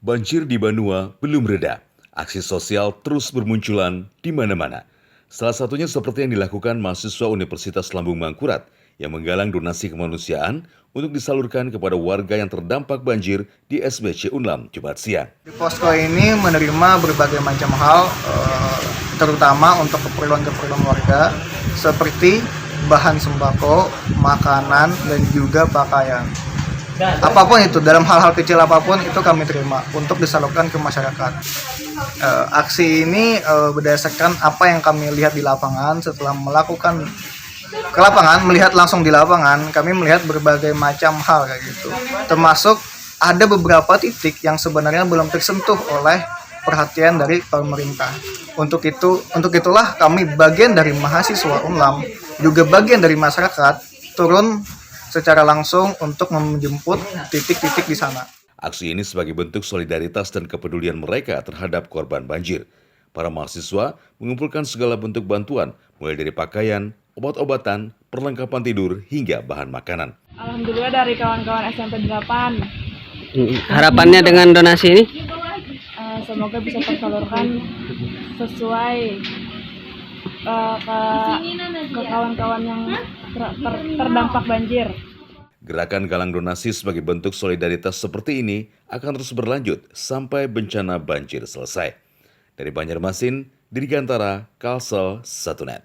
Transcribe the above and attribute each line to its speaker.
Speaker 1: Banjir di Banua belum reda. Aksi sosial terus bermunculan di mana-mana. Salah satunya seperti yang dilakukan mahasiswa Universitas Lambung Mangkurat yang menggalang donasi kemanusiaan untuk disalurkan kepada warga yang terdampak banjir di SBC Unlam Jumat siang.
Speaker 2: Di posko ini menerima berbagai macam hal, terutama untuk keperluan-keperluan warga seperti bahan sembako, makanan, dan juga pakaian. Apapun itu, dalam hal-hal kecil apapun itu kami terima untuk disalurkan ke masyarakat. Aksi ini berdasarkan apa yang kami lihat di lapangan. Setelah melakukan ke lapangan, melihat langsung di lapangan, kami melihat berbagai macam hal kayak gitu. Termasuk ada beberapa titik yang sebenarnya belum tersentuh oleh perhatian dari pemerintah. Untuk itulah kami bagian dari mahasiswa Unlam, juga bagian dari masyarakat, turun secara langsung untuk menjemput titik-titik di sana.
Speaker 1: Aksi ini sebagai bentuk solidaritas dan kepedulian mereka terhadap korban banjir. Para mahasiswa mengumpulkan segala bentuk bantuan, mulai dari pakaian, obat-obatan, perlengkapan tidur, hingga bahan makanan.
Speaker 3: Alhamdulillah dari kawan-kawan SMP 8.
Speaker 4: Harapannya dengan donasi ini?
Speaker 3: Semoga bisa tersalurkan sesuai ke kawan-kawan yang terdampak banjir.
Speaker 1: Gerakan galang donasi sebagai bentuk solidaritas seperti ini akan terus berlanjut sampai bencana banjir selesai. Dari Banjarmasin, Dirgantara, Kalsel, 1net.